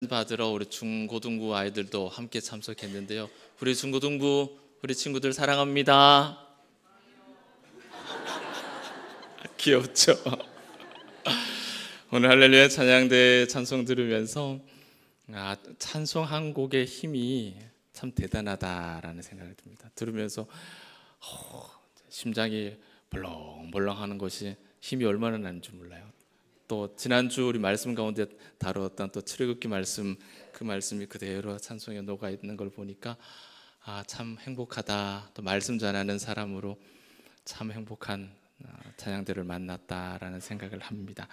받으러 우리 중고등부 아이들도 함께 참석했는데요. 우리 중고등부 우리 친구들 사랑합니다. 귀엽죠? 오늘 할렐루야 찬양대 찬송 들으면서 찬송 한 곡의 힘이 참 대단하다라는 생각이 듭니다. 들으면서 심장이 벌렁벌렁하는 것이 힘이 얼마나 나는지 몰라요. 또 지난주 우리 말씀 가운데 다루었던 또 출애굽기 말씀, 그 말씀이 그대로 찬송에 녹아 있는 걸 보니까 참 행복하다. 또 말씀 전하는 사람으로 참 행복한 찬양대를 만났다라는 생각을 합니다.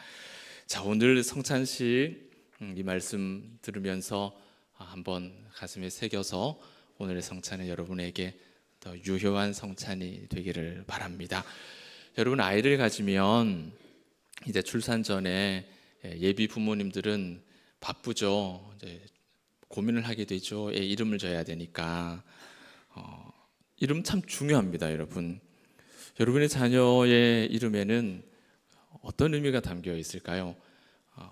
자, 오늘 성찬식 이 말씀 들으면서 한번 가슴에 새겨서 오늘의 성찬은 여러분에게 더 유효한 성찬이 되기를 바랍니다. 여러분, 아이를 가지면 이제 출산 전에 예비 부모님들은 바쁘죠. 이제 고민을 하게 되죠. 애 이름을 줘야 되니까. 이름 참 중요합니다, 여러분. 여러분의 자녀의 이름에는 어떤 의미가 담겨 있을까요?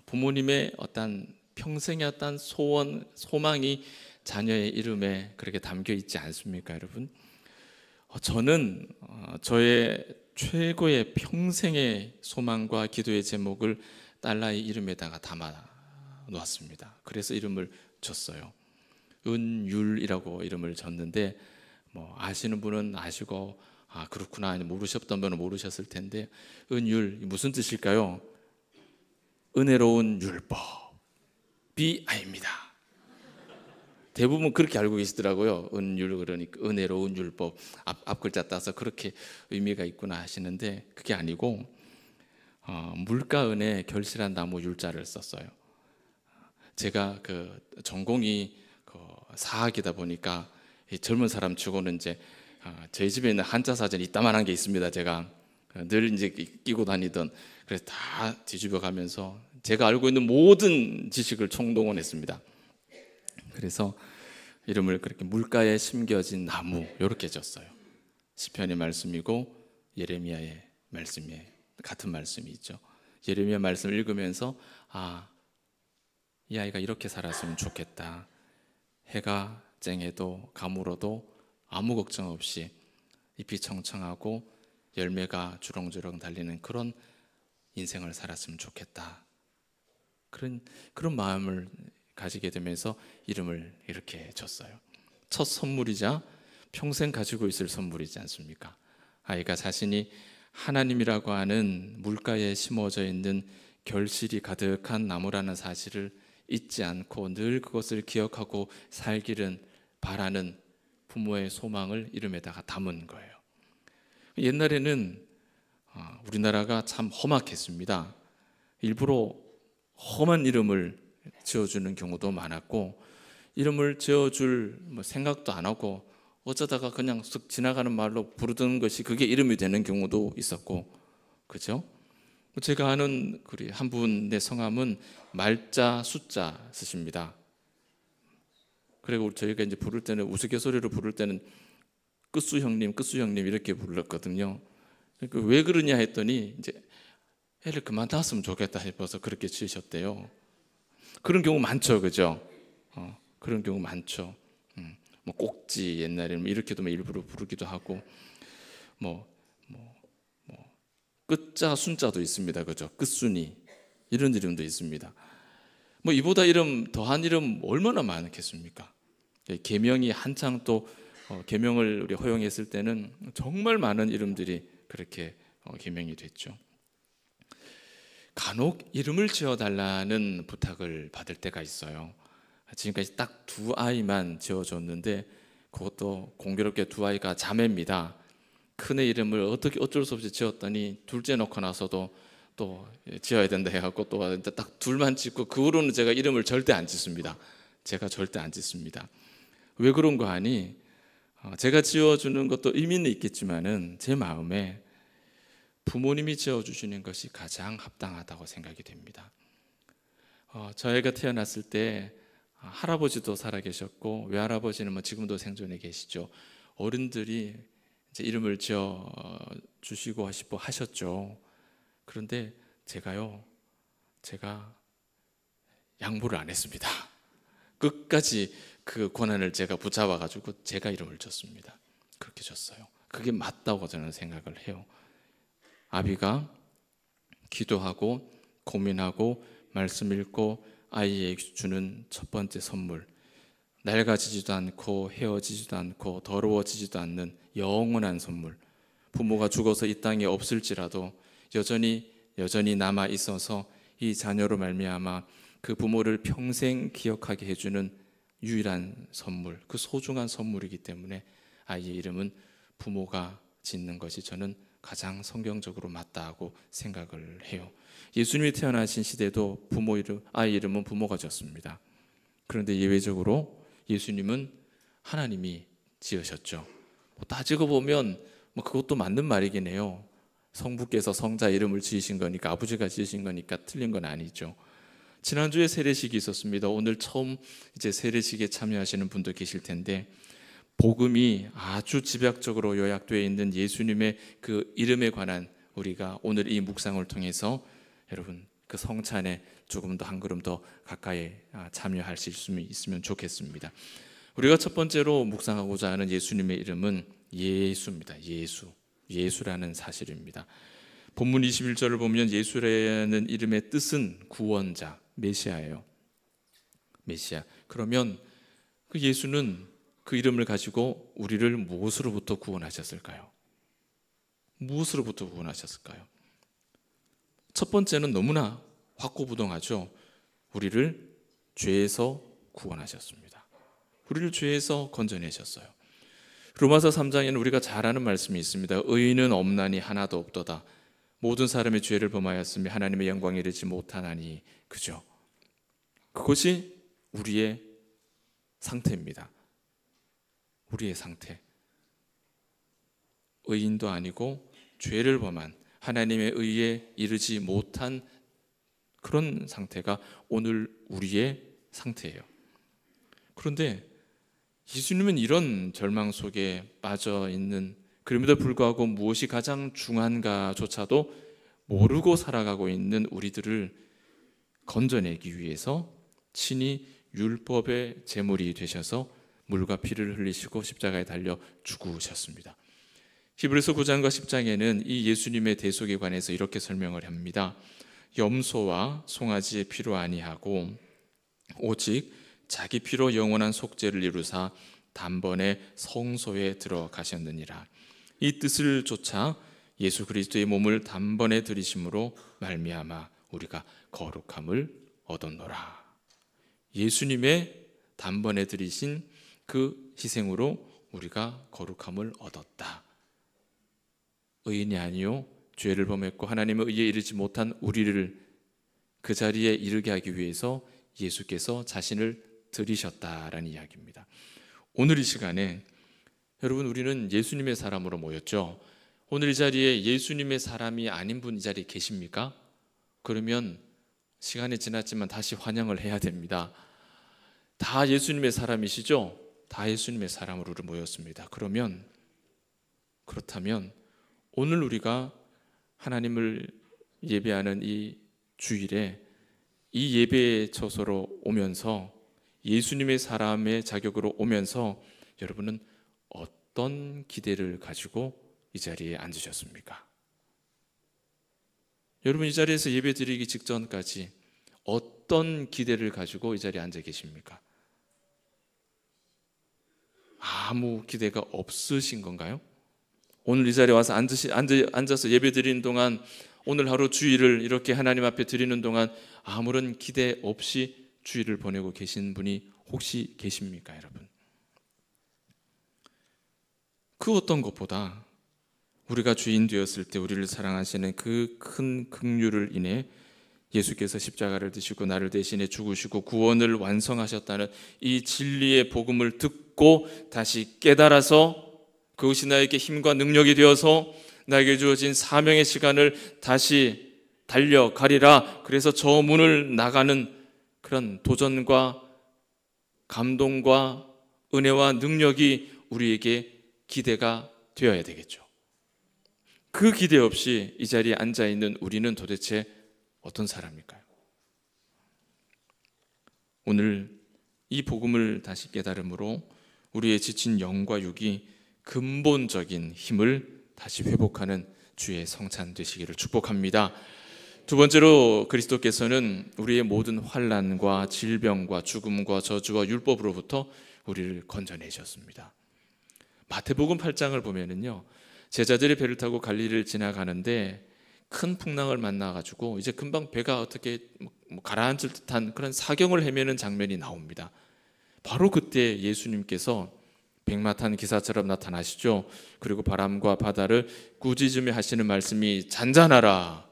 부모님의 어떤 평생의 어떤 소원, 소망이 자녀의 이름에 그렇게 담겨 있지 않습니까, 여러분? 저는 저의 최고의 평생의 소망과 기도의 제목을 딸아이 이름에다가 담아 놓았습니다. 그래서 이름을 줬어요. 은율이라고 이름을 줬는데 아시는 분은 아시고 그렇구나, 모르셨던 분은 모르셨을 텐데, 은율 무슨 뜻일까요? 은혜로운 율법이 아닙니다. 대부분 그렇게 알고 계시더라고요. 은율, 그러니까 은혜로운 율법, 앞 글자 따서 그렇게 의미가 있구나 하시는데, 그게 아니고 물가은에 결실한 나무 율자를 썼어요. 제가 그 전공이 사학이다 보니까 젊은 사람 치고는 이제 저희 집에 있는 한자 사전이 이따만한 게 있습니다. 제가 늘 이제 끼고 다니던, 그래서 다 뒤집어 가면서 제가 알고 있는 모든 지식을 총동원했습니다. 그래서 이름을 그렇게 물가에 심겨진 나무 이렇게 졌어요. 시편의 말씀이고 예레미야의 말씀이 같은 말씀이 있죠. 예레미야 말씀을 읽으면서 이 아이가 이렇게 살았으면 좋겠다. 해가 쨍해도 가물어도 아무 걱정 없이 잎이 청청하고 열매가 주렁주렁 달리는 그런 인생을 살았으면 좋겠다. 그런 마음을 가지게 되면서 이름을 이렇게 줬어요. 첫 선물이자 평생 가지고 있을 선물이지 않습니까? 아이가 자신이 하나님이라고 하는 물가에 심어져 있는 결실이 가득한 나무라는 사실을 잊지 않고 늘 그것을 기억하고 살기를 바라는 부모의 소망을 이름에다가 담은 거예요. 옛날에는 우리나라가 참 험악했습니다. 일부러 험한 이름을 지어주는 경우도 많았고, 이름을 지어줄 생각도 안 하고 어쩌다가 그냥 쓱 지나가는 말로 부르던 것이 그게 이름이 되는 경우도 있었고, 그죠? 제가 아는 한 분의 성함은 말자 숫자 쓰십니다. 그리고 저희가 이제 부를 때는 우스갯소리로 부를 때는 끝수 형님 이렇게 불렀거든요. 그러니까 왜 그러냐 했더니 이제 애를 그만 낳았으면 좋겠다 싶어서 그렇게 지으셨대요. 그런 경우 많죠, 그죠? 그런 경우 많죠. 꼭지 옛날에는 이렇게도 일부러 부르기도 하고, 끝자 순자도 있습니다, 그죠? 끝순이 이런 이름도 있습니다. 이보다 이름 더한 이름 얼마나 많겠습니까? 계명이 한창 또 계명을 우리 허용했을 때는 정말 많은 이름들이 그렇게 계명이 됐죠. 간혹 이름을 지어달라는 부탁을 받을 때가 있어요. 지금까지 딱 두 아이만 지어줬는데, 그것도 공교롭게 두 아이가 자매입니다. 큰애 이름을 어쩔 수 없이 지었더니 둘째 놓고 나서도 또 지어야 된다 해갖고 또 딱 둘만 짓고, 그 후로는 제가 이름을 절대 안 짓습니다. 제가 절대 안 짓습니다. 왜 그런가 하니, 제가 지어주는 것도 의미는 있겠지만은 제 마음에 부모님이 지어주시는 것이 가장 합당하다고 생각이 됩니다. 저희가 태어났을 때 할아버지도 살아계셨고 외할아버지는 지금도 생존해 계시죠. 어른들이 이제 이름을 지어주시고 싶어 하셨죠. 그런데 제가 양보를 안 했습니다. 끝까지 그 고난을 제가 붙잡아 가지고 제가 이름을 줬습니다. 그렇게 줬어요. 그게 맞다고 저는 생각을 해요. 아비가 기도하고 고민하고 말씀 읽고 아이에게 주는 첫 번째 선물, 낡아지지도 않고 헤어지지도 않고 더러워지지도 않는 영원한 선물, 부모가 죽어서 이 땅에 없을지라도 여전히 남아 있어서 이 자녀로 말미암아 그 부모를 평생 기억하게 해주는 유일한 선물, 그 소중한 선물이기 때문에 아이의 이름은 부모가 짓는 것이 저는 가장 성경적으로 맞다고 생각을 해요. 예수님이 태어나신 시대도 아이 이름은 부모가 지었습니다. 그런데 예외적으로 예수님은 하나님이 지으셨죠. 따지고 보면 그것도 맞는 말이긴 해요. 성부께서 성자 이름을 지으신 거니까, 아버지가 지으신 거니까 틀린 건 아니죠. 지난주에 세례식이 있었습니다. 오늘 처음 이제 세례식에 참여하시는 분도 계실 텐데, 복음이 아주 집약적으로 요약되어 있는 예수님의 그 이름에 관한 우리가 오늘 이 묵상을 통해서 여러분 그 성찬에 조금 더 한 걸음 더 가까이 참여할 수 있으면 좋겠습니다. 우리가 첫 번째로 묵상하고자 하는 예수님의 이름은 예수입니다. 예수라는 사실입니다. 본문 21절을 보면 예수라는 이름의 뜻은 구원자, 메시아예요. 메시아. 그러면 그 예수는 그 이름을 가지고 우리를 무엇으로부터 구원하셨을까요? 무엇으로부터 구원하셨을까요? 첫 번째는 너무나 확고부동하죠. 우리를 죄에서 구원하셨습니다. 우리를 죄에서 건져내셨어요. 로마서 3장에는 우리가 잘 아는 말씀이 있습니다. 의인은 없나니 하나도 없도다. 모든 사람의 죄를 범하였으며 하나님의 영광에 이르지 못하나니. 그죠? 그것이 우리의 상태입니다. 우리의 상태. 의인도 아니고 죄를 범한, 하나님의 의에 이르지 못한 그런 상태가 오늘 우리의 상태예요. 그런데 예수님은 이런 절망 속에 빠져 있는, 그럼에도 불구하고 무엇이 가장 중요한가조차도 모르고 살아가고 있는 우리들을 건져내기 위해서 친히 율법의 제물이 되셔서 물과 피를 흘리시고 십자가에 달려 죽으셨습니다. 히브리서 9장과 10장에는 이 예수님의 대속에 관해서 이렇게 설명을 합니다. 염소와 송아지의 피로 아니하고 오직 자기 피로 영원한 속죄를 이루사 단번에 성소에 들어가셨느니라. 이 뜻을 쫓아 예수 그리스도의 몸을 단번에 들이심으로 말미암아 우리가 거룩함을 얻었노라. 예수님의 단번에 들이신 그 희생으로 우리가 거룩함을 얻었다. 의인이 아니요 죄를 범했고 하나님의 의에 이르지 못한 우리를 그 자리에 이르게 하기 위해서 예수께서 자신을 들이셨다라는 이야기입니다. 오늘 이 시간에 여러분, 우리는 예수님의 사람으로 모였죠. 오늘 이 자리에 예수님의 사람이 아닌 분 이 자리에 계십니까? 그러면 시간이 지났지만 다시 환영을 해야 됩니다. 다 예수님의 사람이시죠? 다 예수님의 사람으로 모였습니다. 그렇다면 오늘 우리가 하나님을 예배하는 이 주일에 이 예배의 처소로 오면서 예수님의 사람의 자격으로 오면서 여러분은 어떤 기대를 가지고 이 자리에 앉으셨습니까? 여러분, 이 자리에서 예배드리기 직전까지 어떤 기대를 가지고 이 자리에 앉아 계십니까? 아무 기대가 없으신 건가요? 오늘 이 자리에 와서 앉아서 예배드리는 동안, 오늘 하루 주일을 이렇게 하나님 앞에 드리는 동안 아무런 기대 없이 주일을 보내고 계신 분이 혹시 계십니까, 여러분? 그 어떤 것보다 우리가 죄인 되었을 때 우리를 사랑하시는 그 큰 긍휼을 인해 예수께서 십자가를 지시고 나를 대신해 죽으시고 구원을 완성하셨다는 이 진리의 복음을 듣고 다시 깨달아서 그것이 나에게 힘과 능력이 되어서 나에게 주어진 사명의 시간을 다시 달려가리라. 그래서 저 문을 나가는 그런 도전과 감동과 은혜와 능력이 우리에게 기대가 되어야 되겠죠. 그 기대 없이 이 자리에 앉아있는 우리는 도대체 어떤 사람일까요? 오늘 이 복음을 다시 깨달음으로 우리의 지친 영과 육이 근본적인 힘을 다시 회복하는 주의 성찬 되시기를 축복합니다. 두 번째로 그리스도께서는 우리의 모든 환난과 질병과 죽음과 저주와 율법으로부터 우리를 건져내셨습니다. 마태복음 8장을 보면은요, 제자들이 배를 타고 갈릴리를 지나가는데 큰 풍랑을 만나가지고 이제 금방 배가 어떻게 가라앉을 듯한 그런 사경을 헤매는 장면이 나옵니다. 바로 그때 예수님께서 백마 탄 기사처럼 나타나시죠. 그리고 바람과 바다를 꾸짖으며 하시는 말씀이 잔잔하라.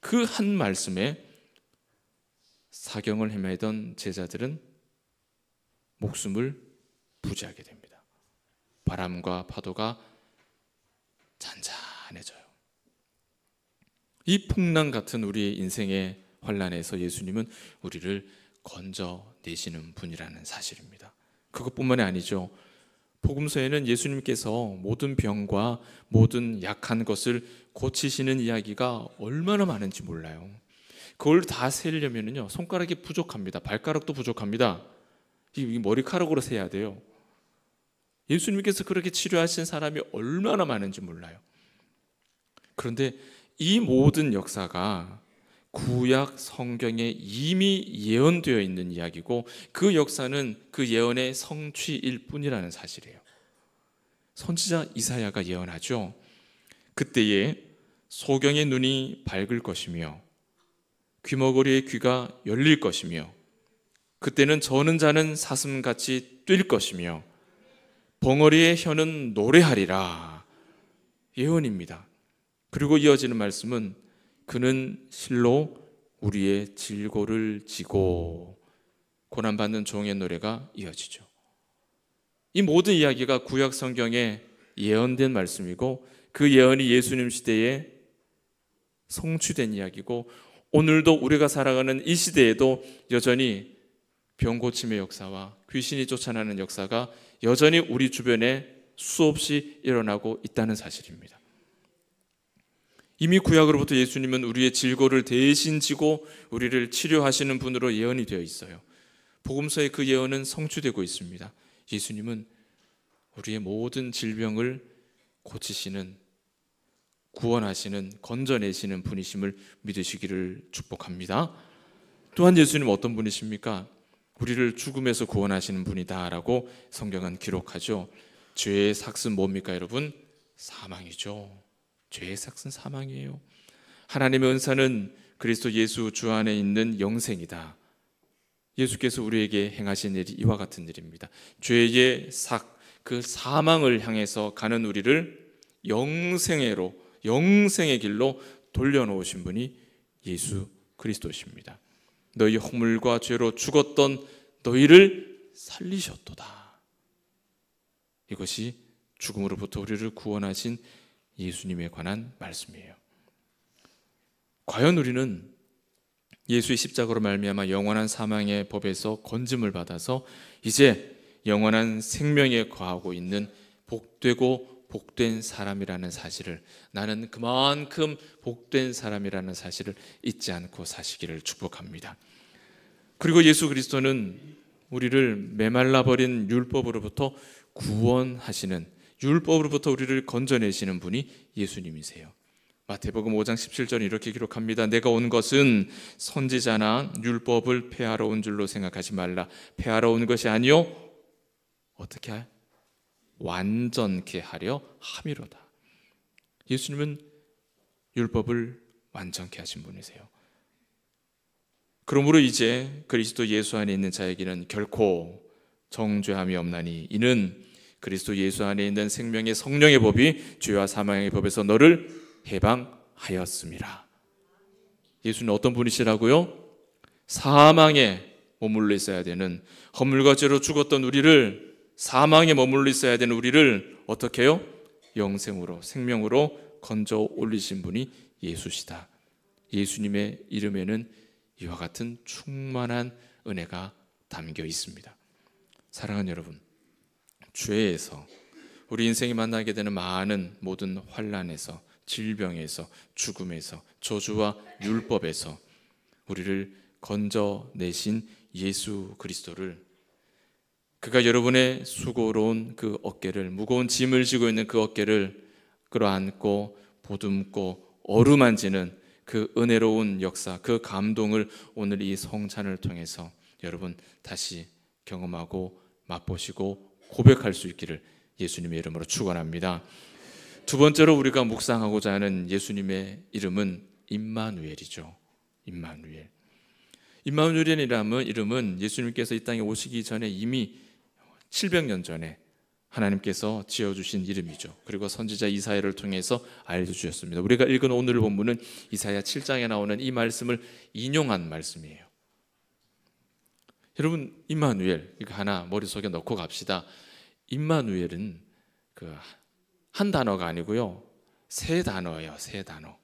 그 한 말씀에 사경을 헤매던 제자들은 목숨을 부지하게 됩니다. 바람과 파도가 잔잔해져요. 이 풍랑 같은 우리의 인생의 환난에서 예수님은 우리를 건져내시는 분이라는 사실입니다. 그것뿐만이 아니죠. 복음서에는 예수님께서 모든 병과 모든 약한 것을 고치시는 이야기가 얼마나 많은지 몰라요. 그걸 다 세려면요, 손가락이 부족합니다. 발가락도 부족합니다. 이 머리카락으로 세야 돼요. 예수님께서 그렇게 치료하신 사람이 얼마나 많은지 몰라요. 그런데 이 모든 역사가 구약 성경에 이미 예언되어 있는 이야기고 그 역사는 그 예언의 성취일 뿐이라는 사실이에요. 선지자 이사야가 예언하죠. 그때에 소경의 눈이 밝을 것이며 귀머거리의 귀가 열릴 것이며 그때는 저는 자는 사슴같이 뛸 것이며 벙어리의 혀는 노래하리라. 예언입니다. 그리고 이어지는 말씀은 그는 실로 우리의 질고를 지고, 고난받는 종의 노래가 이어지죠. 이 모든 이야기가 구약 성경에 예언된 말씀이고 그 예언이 예수님 시대에 성취된 이야기고 오늘도 우리가 살아가는 이 시대에도 여전히 병 고침의 역사와 귀신이 쫓아나는 역사가 여전히 우리 주변에 수없이 일어나고 있다는 사실입니다. 이미 구약으로부터 예수님은 우리의 질고를 대신 지고 우리를 치료하시는 분으로 예언이 되어 있어요. 복음서에 그 예언은 성취되고 있습니다. 예수님은 우리의 모든 질병을 고치시는, 구원하시는, 건져내시는 분이심을 믿으시기를 축복합니다. 또한 예수님은 어떤 분이십니까? 우리를 죽음에서 구원하시는 분이다라고 성경은 기록하죠. 죄의 삭은 뭡니까 여러분? 사망이죠. 죄의 삭은 사망이에요. 하나님의 은사는 그리스도 예수 주 안에 있는 영생이다. 예수께서 우리에게 행하신 일이 이와 같은 일입니다. 죄의 삭, 그 사망을 향해서 가는 우리를 영생의 길로 돌려놓으신 분이 예수 그리스도십니다. 너희 허물과 죄로 죽었던 너희를 살리셨도다. 이것이 죽음으로부터 우리를 구원하신 예수님에 관한 말씀이에요. 과연 우리는 예수의 십자가로 말미암아 영원한 사망의 법에서 건짐을 받아서 이제 영원한 생명에 거하고 있는 복되고 복된 사람이라는 사실을, 나는 그만큼 복된 사람이라는 사실을 잊지 않고 사시기를 축복합니다. 그리고 예수 그리스도는 우리를 메말라버린 율법으로부터 구원하시는, 율법으로부터 우리를 건져내시는 분이 예수님이세요. 마태복음 5장 17절 이렇게 기록합니다. 내가 온 것은 선지자나 율법을 폐하러 온 줄로 생각하지 말라. 폐하러 온 것이 아니요 어떻게 완전케 하려 함이로다. 예수님은 율법을 완전케 하신 분이세요. 그러므로 이제 그리스도 예수 안에 있는 자에게는 결코 정죄함이 없나니 이는 그리스도 예수 안에 있는 생명의 성령의 법이 죄와 사망의 법에서 너를 해방하였음이라. 예수는 어떤 분이시라고요? 사망에 머물러 있어야 되는, 허물과 죄로 죽었던 우리를, 사망에 머물러 있어야 되는 우리를 어떻게 해요? 영생으로, 생명으로 건져 올리신 분이 예수시다. 예수님의 이름에는 이와 같은 충만한 은혜가 담겨 있습니다. 사랑하는 여러분, 죄에서 우리 인생이 만나게 되는 많은 모든 환난에서, 질병에서, 죽음에서, 저주와 율법에서 우리를 건져내신 예수 그리스도를, 그가 여러분의 수고로운 그 어깨를, 무거운 짐을 지고 있는 그 어깨를 끌어안고 보듬고 어루만지는 그 은혜로운 역사, 그 감동을 오늘 이 성찬을 통해서 여러분 다시 경험하고 맛보시고 고백할 수 있기를 예수님의 이름으로 축원합니다. 두 번째로 우리가 묵상하고자 하는 예수님의 이름은 임마누엘이죠. 임마누엘. 임마누엘이라는 이름은 예수님께서 이 땅에 오시기 전에 이미 700년 전에 하나님께서 지어주신 이름이죠. 그리고 선지자 이사야를 통해서 알려주셨습니다. 우리가 읽은 오늘 본문은 이사야 7장에 나오는 이 말씀을 인용한 말씀이에요. 여러분, 임마누엘 이거 하나 머릿속에 넣고 갑시다. 임마누엘은 한 단어가 아니고요, 세 단어예요. 세 단어.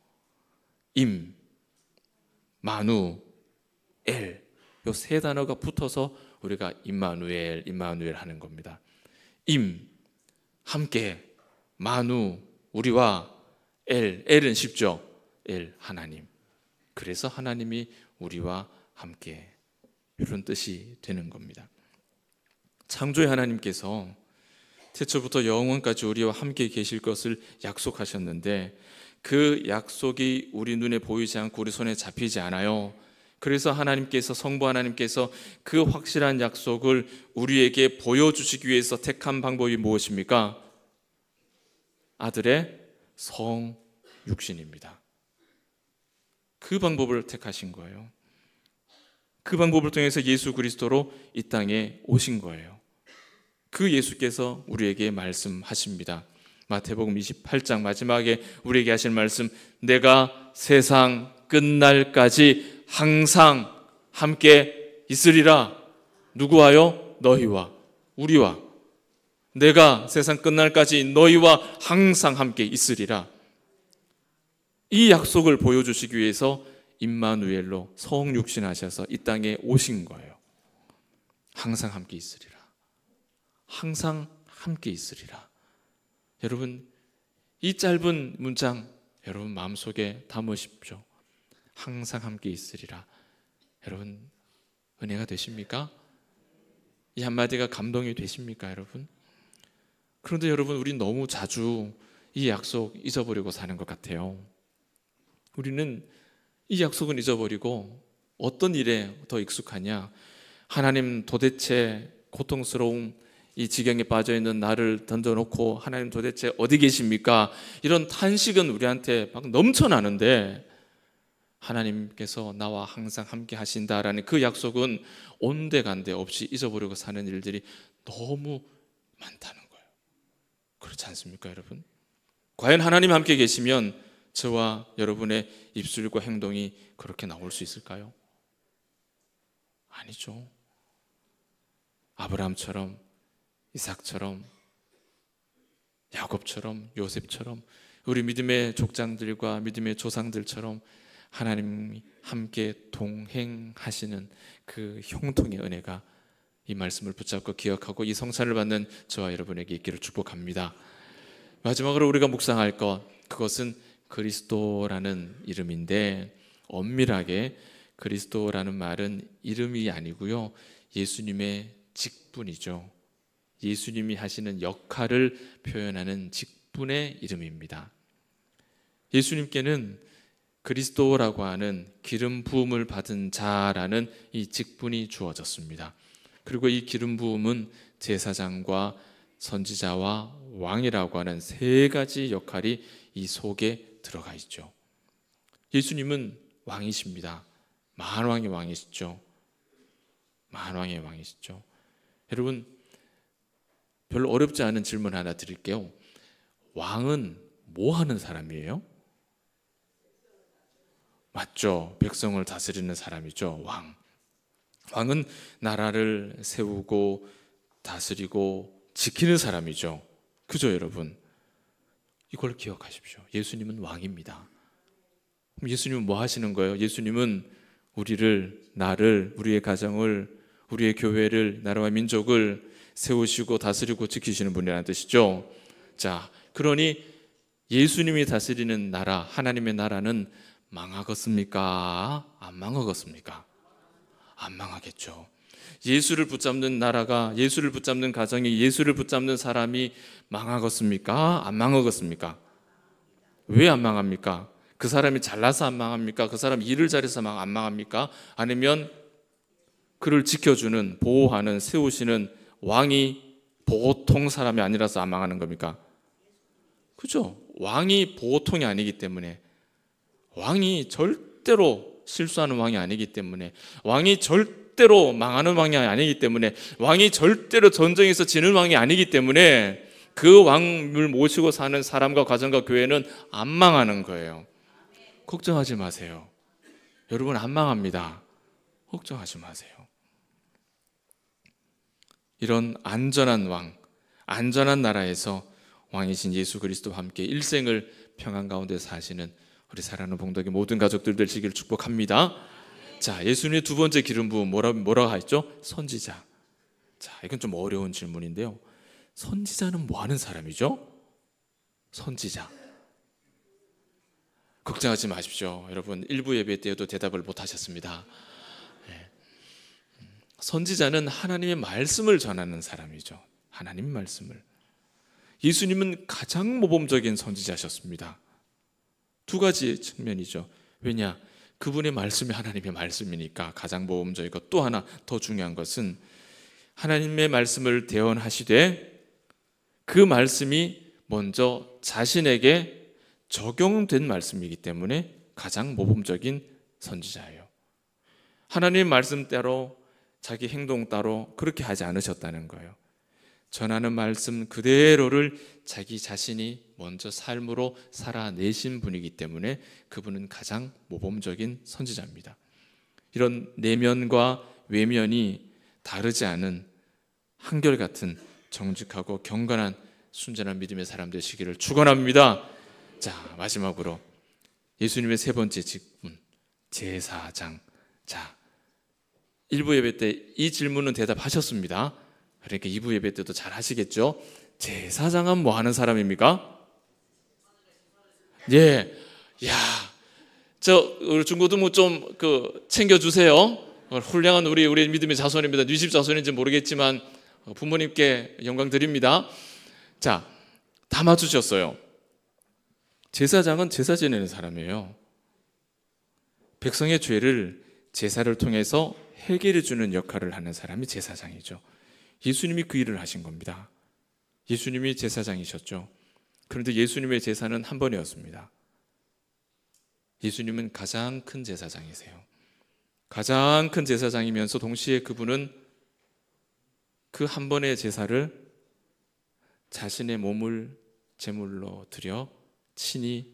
임, 마누, 엘. 요 세 단어가 붙어서 우리가 임마누엘, 임마누엘 하는 겁니다. 임, 함께, 마누, 우리와, 엘, 엘은 쉽죠. 엘, 하나님. 그래서 하나님이 우리와 함께, 이런 뜻이 되는 겁니다. 창조의 하나님께서 태초부터 영원까지 우리와 함께 계실 것을 약속하셨는데 그 약속이 우리 눈에 보이지 않고 우리 손에 잡히지 않아요. 그래서 하나님께서, 성부 하나님께서 그 확실한 약속을 우리에게 보여주시기 위해서 택한 방법이 무엇입니까? 아들의 성육신입니다. 그 방법을 택하신 거예요. 그 방법을 통해서 예수 그리스도로 이 땅에 오신 거예요. 그 예수께서 우리에게 말씀하십니다. 마태복음 28장 마지막에 우리에게 하실 말씀, 내가 세상 끝날까지 항상 함께 있으리라. 누구와요? 너희와, 우리와. 내가 세상 끝날까지 너희와 항상 함께 있으리라. 이 약속을 보여주시기 위해서 임마누엘로 성육신하셔서 이 땅에 오신 거예요. 항상 함께 있으리라. 항상 함께 있으리라. 여러분, 이 짧은 문장 여러분 마음속에 담으십시오. 항상 함께 있으리라. 여러분, 은혜가 되십니까? 이 한마디가 감동이 되십니까, 여러분? 그런데 여러분, 우리 너무 자주 이 약속 잊어버리고 사는 것 같아요. 우리는 이 약속은 잊어버리고 어떤 일에 더 익숙하냐? 하나님, 도대체 고통스러운 이 지경에 빠져있는 나를 던져놓고 하나님 도대체 어디 계십니까? 이런 탄식은 우리한테 막 넘쳐나는데 하나님께서 나와 항상 함께 하신다라는 그 약속은 온데간데 없이 잊어버리고 사는 일들이 너무 많다는 거예요. 그렇지 않습니까, 여러분? 과연 하나님 함께 계시면 저와 여러분의 입술과 행동이 그렇게 나올 수 있을까요? 아니죠. 아브라함처럼, 이삭처럼, 야곱처럼, 요셉처럼, 우리 믿음의 족장들과 믿음의 조상들처럼 하나님이 함께 동행하시는 그 형통의 은혜가 이 말씀을 붙잡고 기억하고 이 성찬을 받는 저와 여러분에게 있기를 축복합니다. 마지막으로 우리가 묵상할 것, 그것은 그리스도라는 이름인데, 엄밀하게 그리스도라는 말은 이름이 아니고요, 예수님의 직분이죠. 예수님이 하시는 역할을 표현하는 직분의 이름입니다. 예수님께는 그리스도라고 하는 기름 부음을 받은 자라는 이 직분이 주어졌습니다. 그리고 이 기름 부음은 제사장과 선지자와 왕이라고 하는 세 가지 역할이 이 속에 들어가 있죠. 예수님은 왕이십니다. 만왕의 왕이시죠. 만왕의 왕이시죠. 여러분, 별로 어렵지 않은 질문 하나 드릴게요. 왕은 뭐 하는 사람이에요? 맞죠? 백성을 다스리는 사람이죠. 왕은 나라를 세우고 다스리고 지키는 사람이죠. 그죠, 여러분? 이걸 기억하십시오. 예수님은 왕입니다. 그럼 예수님은 뭐 하시는 거예요? 예수님은 우리를, 나를, 우리의 가정을, 우리의 교회를, 나라와 민족을 세우시고 다스리고 지키시는 분이라는 뜻이죠. 자, 그러니 예수님이 다스리는 나라, 하나님의 나라는 망하겠습니까? 안 망하겠습니까? 안 망하겠죠. 예수를 붙잡는 나라가, 예수를 붙잡는 가정이, 예수를 붙잡는 사람이 망하겠습니까? 안 망하겠습니까? 왜 안 망합니까? 그 사람이 잘나서 안 망합니까? 그 사람이 일을 잘해서 안 망합니까? 아니면 그를 지켜주는, 보호하는, 세우시는 왕이 보통 사람이 아니라서 안 망하는 겁니까? 그죠? 왕이 보통이 아니기 때문에, 왕이 절대로 실수하는 왕이 아니기 때문에, 왕이 절대로 망하는 왕이 아니기 때문에, 왕이 절대로 전쟁에서 지는 왕이 아니기 때문에 그 왕을 모시고 사는 사람과 가정과 교회는 안 망하는 거예요. 걱정하지 마세요. 여러분 안 망합니다. 걱정하지 마세요. 이런 안전한 왕, 안전한 나라에서 왕이신 예수 그리스도와 함께 일생을 평안 가운데 사시는 우리 사랑하는 봉독의 모든 가족들 되시기를 축복합니다. 자, 예수님의 두 번째 기름 부음 뭐라고 하죠? 선지자. 자, 이건 좀 어려운 질문인데요. 선지자는 뭐 하는 사람이죠? 선지자. 걱정하지 마십시오. 여러분 1부 예배 때에도 대답을 못 하셨습니다. 선지자는 하나님의 말씀을 전하는 사람이죠. 하나님의 말씀을. 예수님은 가장 모범적인 선지자셨습니다. 두 가지 측면이죠. 왜냐? 그분의 말씀이 하나님의 말씀이니까 가장 모범적이고, 또 하나 더 중요한 것은 하나님의 말씀을 대언하시되 그 말씀이 먼저 자신에게 적용된 말씀이기 때문에 가장 모범적인 선지자예요. 하나님의 말씀 따로 자기 행동 따로 그렇게 하지 않으셨다는 거예요. 전하는 말씀 그대로를 자기 자신이 먼저 삶으로 살아내신 분이기 때문에 그분은 가장 모범적인 선지자입니다. 이런 내면과 외면이 다르지 않은 한결같은 정직하고 경건한 순전한 믿음의 사람 되시기를 축원합니다. 자, 마지막으로 예수님의 세 번째 직분, 제사장. 자, 1부 예배 때 이 질문은 대답하셨습니다. 그러니까 2부 예배 때도 잘 하시겠죠? 제사장은 뭐 하는 사람입니까? 예. 야, 우리 중고등부 좀 챙겨주세요. 훌륭한 우리 믿음의 자손입니다. 뉘집 자손인지 모르겠지만 부모님께 영광 드립니다. 자, 다 맞추셨어요. 제사장은 제사 지내는 사람이에요. 백성의 죄를 제사를 통해서 해결해 주는 역할을 하는 사람이 제사장이죠. 예수님이 그 일을 하신 겁니다. 예수님이 제사장이셨죠. 그런데 예수님의 제사는 한 번이었습니다. 예수님은 가장 큰 제사장이세요. 가장 큰 제사장이면서 동시에 그분은 그 한 번의 제사를 자신의 몸을 제물로 드려 친히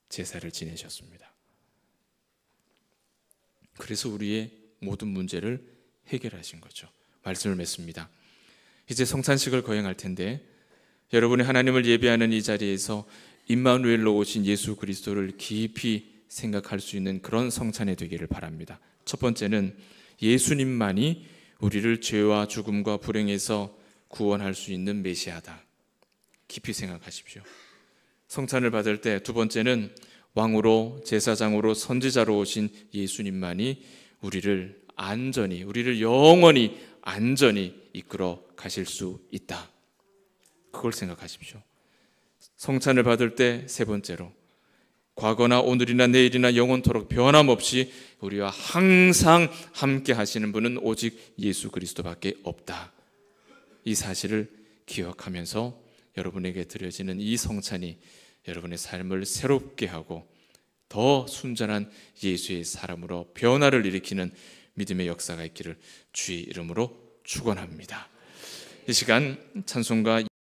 제사를 지내셨습니다. 그래서 우리의 모든 문제를 해결하신 거죠. 말씀을 맺습니다. 이제 성찬식을 거행할 텐데 여러분이 하나님을 예배하는 이 자리에서 임마누엘로 오신 예수 그리스도를 깊이 생각할 수 있는 그런 성찬이 되기를 바랍니다. 첫 번째는 예수님만이 우리를 죄와 죽음과 불행에서 구원할 수 있는 메시아다. 깊이 생각하십시오. 성찬을 받을 때 두 번째는 왕으로, 제사장으로, 선지자로 오신 예수님만이 우리를 영원히 안전히 이끌어 가실 수 있다. 그걸 생각하십시오. 성찬을 받을 때 세 번째로, 과거나 오늘이나 내일이나 영원토록 변함없이 우리와 항상 함께 하시는 분은 오직 예수 그리스도밖에 없다. 이 사실을 기억하면서 여러분에게 드려지는 이 성찬이 여러분의 삶을 새롭게 하고 더 순전한 예수의 사람으로 변화를 일으키는 믿음의 역사가 있기를 주의 이름으로 축원합니다. 이 시간 찬송가